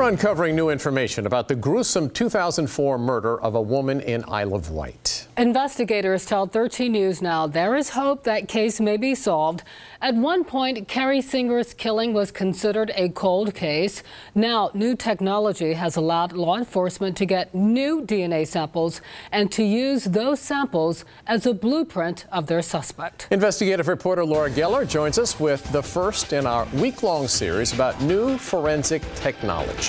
We're uncovering new information about the gruesome 2004 murder of a woman in Isle of Wight. Investigators tell 13 News Now there is hope that case may be solved. At one point, Carrie Singer's killing was considered a cold case. Now, new technology has allowed law enforcement to get new DNA samples and to use those samples as a blueprint of their suspect. Investigative reporter Laura Geller joins us with the first in our week-long series about new forensic technology.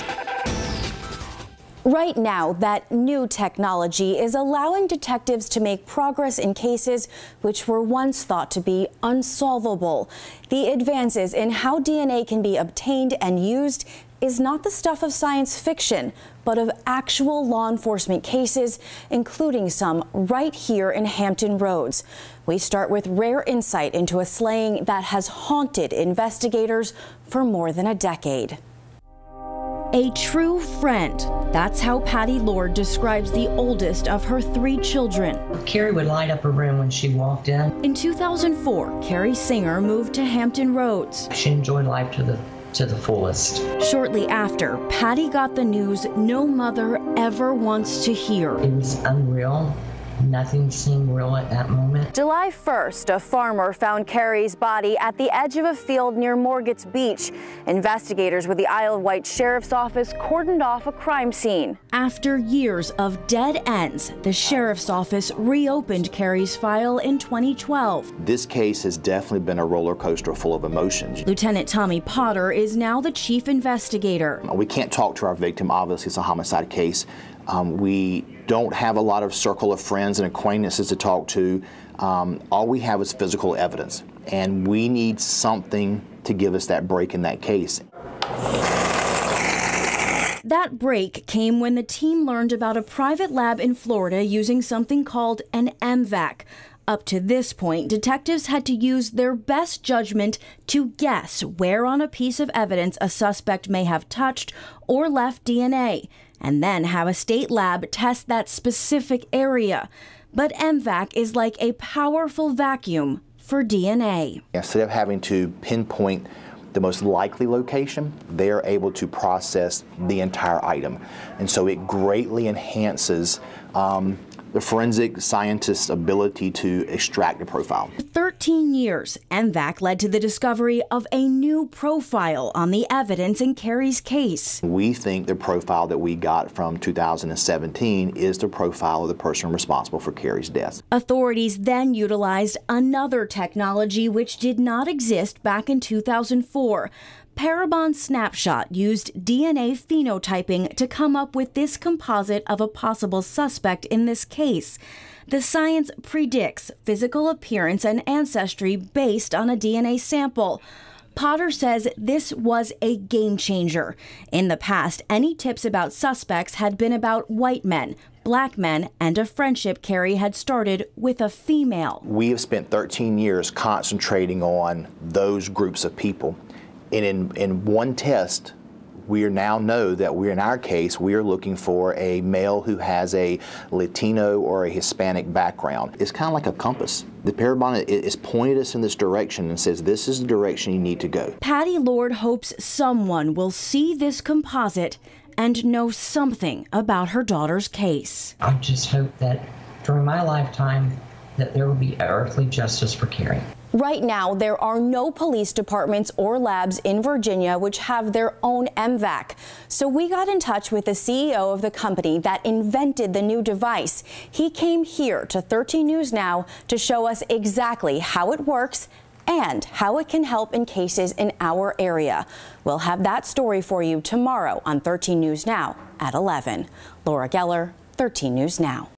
Right now, that new technology is allowing detectives to make progress in cases which were once thought to be unsolvable. The advances in how DNA can be obtained and used is not the stuff of science fiction, but of actual law enforcement cases, including some right here in Hampton Roads. We start with rare insight into a slaying that has haunted investigators for more than a decade. A true friend. That's how Patty Lord describes the oldest of her 3 children. Carrie would light up her room when she walked in. In 2004, Carrie Singer moved to Hampton Roads. She enjoyed life to the fullest. Shortly after, Patty got the news no mother ever wants to hear. It was unreal. Nothing seemed real at that moment. July 1st, a farmer found Carrie's body at the edge of a field near Morgatt's Beach. Investigators with the Isle of Wight Sheriff's Office cordoned off a crime scene. After years of dead ends, the Sheriff's Office reopened Carrie's file in 2012. This case has definitely been a roller coaster full of emotions. Lieutenant Tommy Potter is now the chief investigator. We can't talk to our victim. Obviously, it's a homicide case. We don't have a lot of circle of friends and acquaintances to talk to. All we have is physical evidence, and we need something to give us that break in that case. That break came when the team learned about a private lab in Florida using something called an MVAC. Up to this point, detectives had to use their best judgment to guess where on a piece of evidence a suspect may have touched or left DNA, and then have a state lab test that specific area. But MVAC is like a powerful vacuum for DNA. Instead of having to pinpoint the most likely location, they are able to process the entire item. And so it greatly enhances the forensic scientist's ability to extract a profile. For 13 years, MVAC led to the discovery of a new profile on the evidence in Carrie's case. We think the profile that we got from 2017 is the profile of the person responsible for Carrie's death. Authorities then utilized another technology which did not exist back in 2004. Parabon Snapshot used DNA phenotyping to come up with this composite of a possible suspect in this case. The science predicts physical appearance and ancestry based on a DNA sample. Potter says this was a game changer. In the past, any tips about suspects had been about white men, black men, and a friendship Carrie had started with a female. We have spent 13 years concentrating on those groups of people. And in one test, we now know that in our case, we are looking for a male who has a Latino or a Hispanic background. It's kind of like a compass. The Parabon is pointed us in this direction and says, this is the direction you need to go. Patty Lord hopes someone will see this composite and know something about her daughter's case. I just hope that during my lifetime that there will be earthly justice for Carrie. Right now, there are no police departments or labs in Virginia which have their own MVAC. So we got in touch with the CEO of the company that invented the new device. He came here to 13 News Now to show us exactly how it works and how it can help in cases in our area. We'll have that story for you tomorrow on 13 News Now at 11. Laura Geller, 13 News Now.